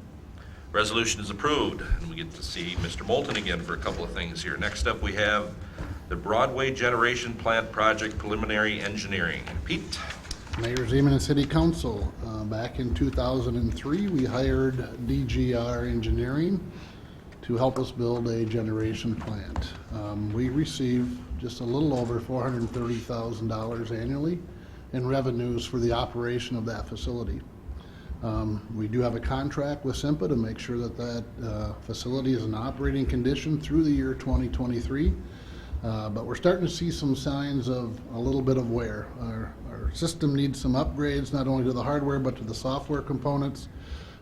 Resolution is approved, and we get to see Mr. Moulton again for a couple of things here. Next up, we have the Broadway Generation Plant Project Preliminary Engineering. Pete? Mayor Zeman and City Council, back in 2003, we hired DGR Engineering to help us build a generation plant. We receive just a little over $430,000 annually in revenues for the operation of that facility. We do have a contract with SIMPA to make sure that facility is in operating condition through the year 2023. But we're starting to see some signs of a little bit of wear. Our system needs some upgrades, not only to the hardware, but to the software components.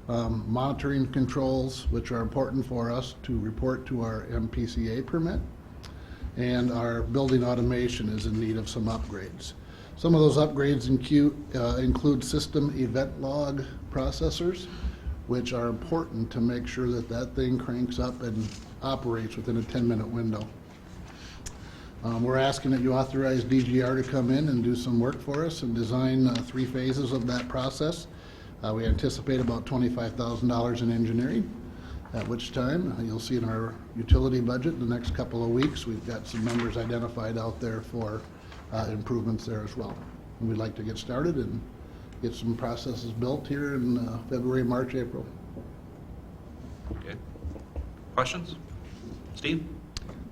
Monitoring controls, which are important for us to report to our MPCA permit. And our building automation is in need of some upgrades. Some of those upgrades include system event log processors, which are important to make sure that that thing cranks up and operates within a 10-minute window. We're asking that you authorize DGR to come in and do some work for us and design 3 phases of that process. We anticipate about $25,000 in engineering, at which time you'll see in our utility budget in the next couple of weeks, we've got some numbers identified out there for improvements there as well. And we'd like to get started and get some processes built here in February, March, April. Okay. Questions? Steve?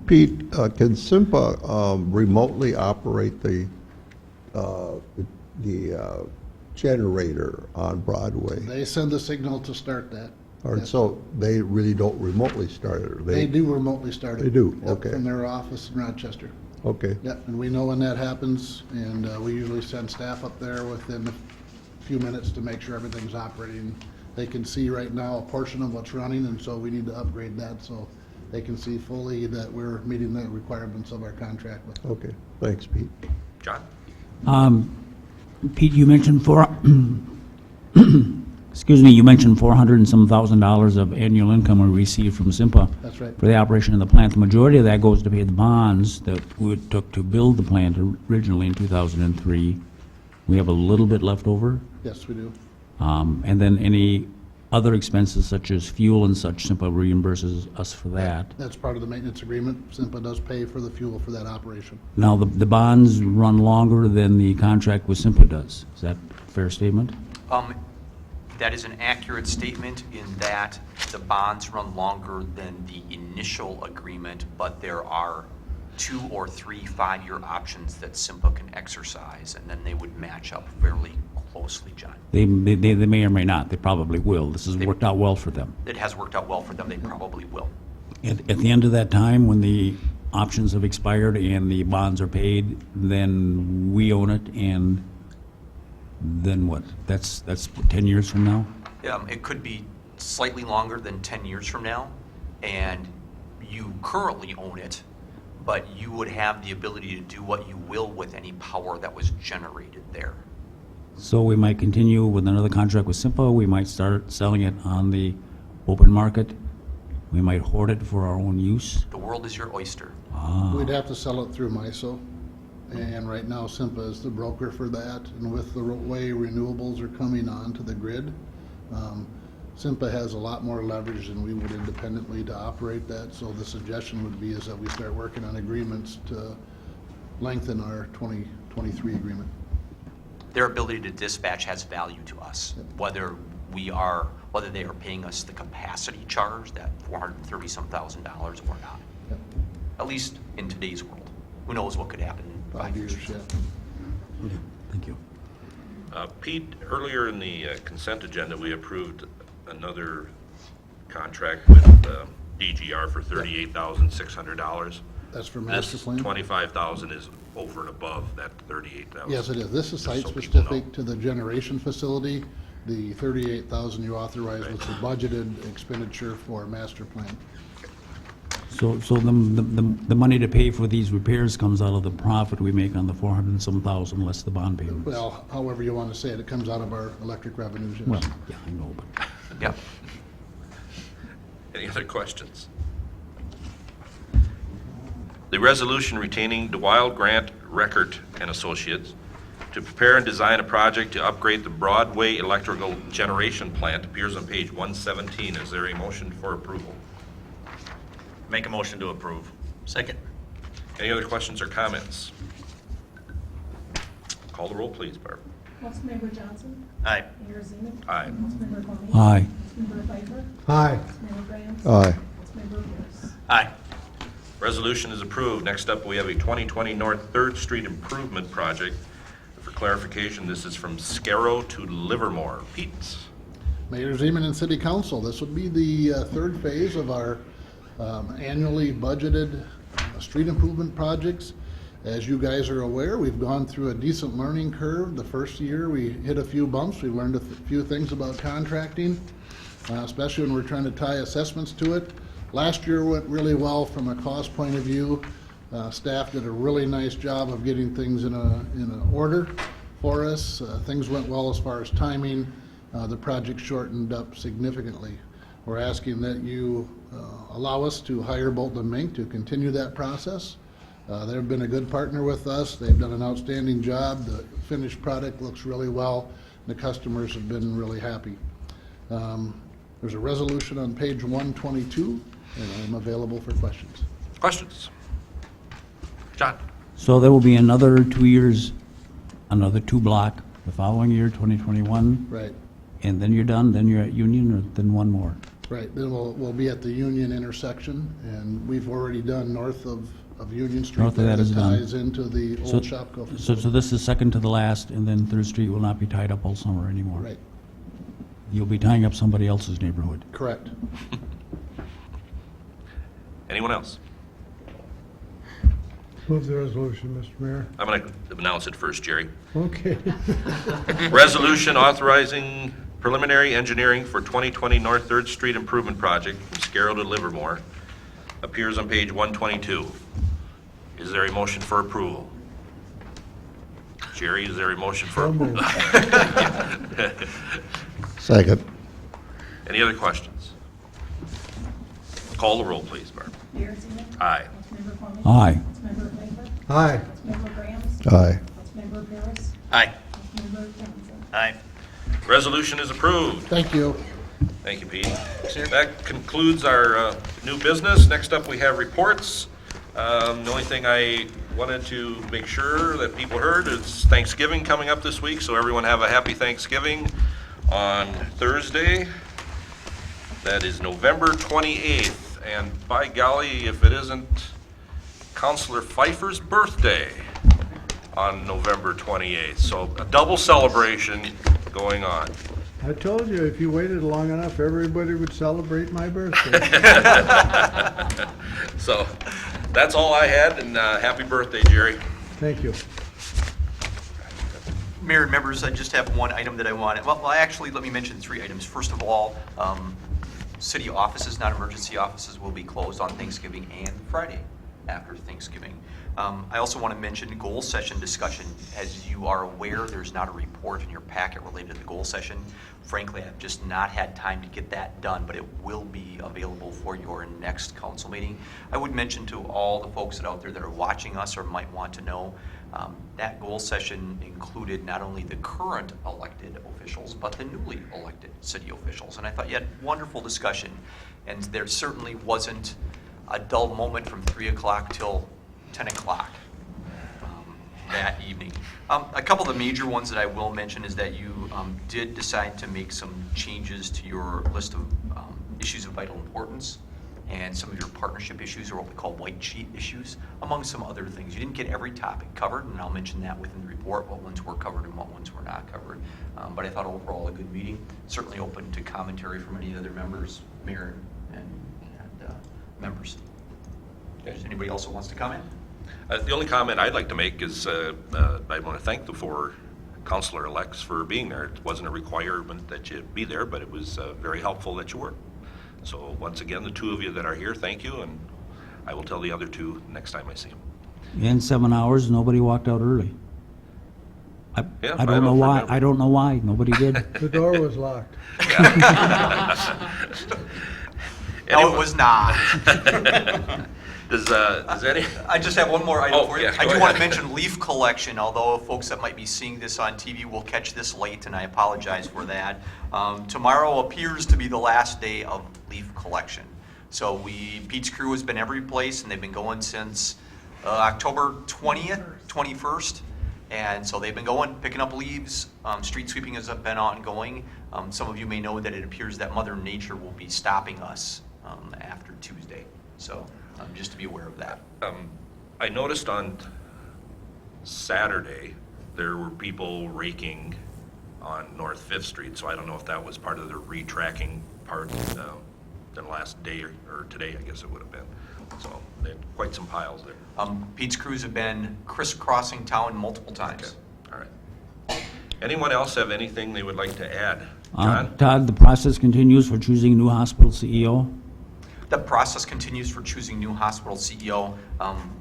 Pete, can SIMPA remotely operate the generator on Broadway? They send the signal to start that. Or Yes. so they really don't remotely start it? Or They do remotely start it. They do, Yep, okay. from their office in Rochester. Okay, Yep, and we know when that happens, and we usually send staff up there within a few minutes to make sure everything's operating. They can see right now a portion of what's running, and so we need to upgrade that so they can see fully that we're meeting the requirements of our contract with them. okay. Thanks, Pete. John? Pete, you mentioned excuse me, you mentioned 400 and some $1,000 of annual income we received from SIMPA That's right. for the operation of the plant. The majority of that goes to pay the bonds that we took to build the plant originally in 2003. We have a little bit left over. Yes, we do. And then any other expenses such as fuel and such, SIMPA reimburses us for that. That's part of the maintenance agreement. SIMPA does pay for the fuel for that operation. Now, the bonds run longer than the contract with SIMPA does. Is that a fair statement? That is an accurate statement in that the bonds run longer than the initial agreement, but there are 2 or 3 5-year options that SIMPA can exercise, and then they would match up fairly closely, John. They may or may not. They probably will. This has worked out well for them. It has worked out well for them. They probably will. At the end of that time, when the options have expired and the bonds are paid, then we own it, and then what? That's 10 years from now? It could be slightly longer than 10 years from now, and you currently own it, but you would have the ability to do what you will with any power that was generated there. So we might continue with another contract with SIMPA. We might start selling it on the open market. We might hoard it for our own use. The world is your oyster. We'd have to sell it through MISO, and right now SIMPA is the broker for that. And with the way renewables are coming onto the grid, SIMPA has a lot more leverage than we would independently to operate that. So the suggestion would be is that we start working on agreements to lengthen our 2023 agreement. Their ability to dispatch has value to us, whether they are paying us the capacity charge, that $430,000 or not. Yep. At least in today's world. Who knows what could happen in 5 years. Yeah. Thank you. Pete, earlier in the consent agenda, we approved another contract with DGR for $38,600. That's for master plan? $25,000 is over and above that $38,000. Yes, it is. This is Just so site people specific know. to the generation facility. The $38,000 you authorized was the budgeted expenditure for master plan. So the money to pay for these repairs comes out of the profit we make on the 400 and some thousand less the bond payments. Well, however you want to say it, it comes out of our electric revenues, yes. Well, yeah, I know, but Yep. Any other questions? The resolution retaining DeWild Grant Record and Associates to prepare and design a project to upgrade the Broadway electrical generation plant appears on page 117. Is there a motion for approval? Make a motion to approve. Second. Any other questions or comments? Call the roll, please, Barb. Councilmember Johnson? Aye. Mayor Zeman? Aye. Councilmember Mahoney? Aye. Councilmember Pfeiffer? Aye. Councilmember Graham? Aye. Councilmember Pierce? Aye. Resolution is approved. Next up, we have a 2020 North 3rd Street Improvement Project. For clarification, this is from Scarrow to Livermore. Pete? Mayor Zeman and City Council, this would be the third phase of our annually budgeted street improvement projects. As you guys are aware, we've gone through a decent learning curve. The first year, we hit a few bumps. We learned a few things about contracting, especially when we're trying to tie assessments to it. Last year went really well from a cost point of view. Staff did a really nice job of getting things in a order for us. Things went well as far as timing. The project shortened up significantly. We're asking that you allow us to hire Bolton & Mink to continue that process. They've been a good partner with us. They've done an outstanding job. The finished product looks really well. The customers have been really happy. There's a resolution on page 122, and I'm available for questions. Questions? John? So there will be another 2 years, another 2 block, the following year, 2021, Right, and then you're done, then you're at Union, or then one more? right. Then we'll be at the Union intersection, and we've already done north of Union Street. North of that is done. Ties into the So- old Shopko So facility. this is second to the last, and then Third Street will not be tied up all summer anymore? Right, You'll be tying up somebody else's neighborhood? correct. Anyone else? Move the resolution, Mr. Mayor. I'm going to announce it first, Jerry. Okay. Resolution authorizing preliminary engineering for 2020 North 3rd Street Improvement Project from Scarrow to Livermore appears on page 122. Is there a motion for approval? Jerry, is there a motion for? So moved. Second. Any other questions? Call the roll, please, Barb. Mayor Zeman. Aye. Councilmember Fleming. Aye. Councilmember Pfeiffer. Aye. Councilmember Graham. Aye. Councilmember Paris. Aye. Councilmember Johnson. Aye. Resolution is approved. Thank you. Thank you, Pete. That concludes our new business. Next up, we have reports. The only thing I wanted to make sure that people heard is Thanksgiving coming up this week, so everyone have a happy Thanksgiving on Thursday. That is November 28th, and by golly, if it isn't Councilor Pfeiffer's birthday on November 28th, so a double celebration going on. I told you, if you waited long enough, everybody would celebrate my birthday. So, that's all I had, and happy birthday, Jerry. Thank you. Mayor and members, I just have one item that I wanted. Well, actually, let me mention 3 items. First of all, city offices, not emergency offices, will be closed on Thanksgiving and Friday after Thanksgiving. I also want to mention goal session discussion. As you are aware, there's not a report in your packet related to the goal session. Frankly, I've just not had time to get that done, but it will be available for your next council meeting. I would mention to all the folks out there that are watching us or might want to know, that goal session included not only the current elected officials, but the newly elected city officials. And I thought you had wonderful discussion, and there certainly wasn't a dull moment from 3 o'clock till 10 o'clock that evening. A couple of the major ones that I will mention is that you did decide to make some changes to your list of issues of vital importance and some of your partnership issues, or what we call white sheet issues, among some other things. You didn't get every topic covered, and I'll mention that within the report, what ones were covered and what ones were not covered. But I thought overall a good meeting, certainly open to commentary from any other members, mayor and members. If there's anybody else who wants to comment? The only comment I'd like to make is I want to thank the 4 councilor-elects for being there. It wasn't a requirement that you be there, but it was very helpful that you were. So once again, the 2 of you that are here, thank you, and I will tell the other 2 next time I see them. In 7 hours, nobody walked out early. Yeah, I don't know why, remember. I don't know why, nobody did. The door was locked. No, it was not. Does any? I just have one more item for you. Yeah, I go do want to ahead. mention leaf collection, although folks that might be seeing this on TV will catch this late, and I apologize for that. Tomorrow appears to be the last day of leaf collection. So Pete's crew has been every place, and they've been going since October 20th, 21st. And so they've been going, picking up leaves. Street sweeping has been ongoing. Some of you may know that it appears that Mother Nature will be stopping us after Tuesday. So just to be aware of that. I noticed on Saturday, there were people raking on North 5th Street, so I don't know if that was part of the retracking part the last day or today, I guess it would have been. So, they had quite some piles there. Pete's crews have been crisscrossing town multiple times. All right. Anyone else have anything they would like to add? John? Todd, the process continues for choosing new hospital CEO? The process continues for choosing new hospital CEO.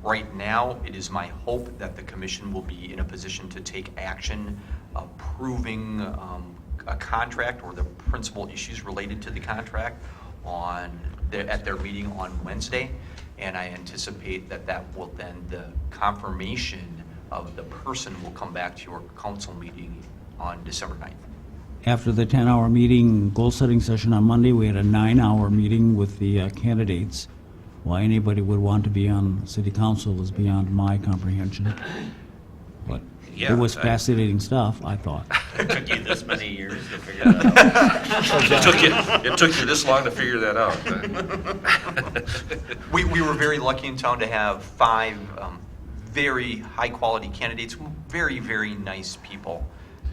Right now, it is my hope that the commission will be in a position to take action approving a contract or the principal issues related to the contract at their meeting on Wednesday. And I anticipate that will then, the confirmation of the person will come back to your council meeting on December 9th. After the 10-hour meeting, goal-setting session on Monday, we had a 9-hour meeting with the candidates. Why anybody would want to be on city council is beyond my comprehension. But Yeah, it was fascinating stuff, I thought. It took you this many years to figure that out. It took you this long to figure that out. We were very lucky in town to have 5 very high-quality candidates, very, very nice people.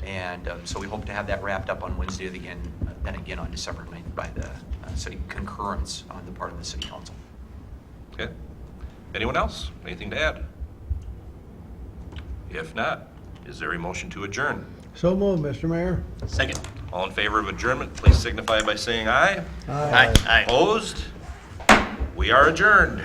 And so we hope to have that wrapped up on Wednesday then again on December 9th by the city concurrence on the part of the city council. Okay. Anyone else? Anything to add? If not, is there a motion to adjourn? So moved, Mr. Mayor. Second. All in favor of adjournment, please signify by saying aye. Aye. Opposed? We are adjourned.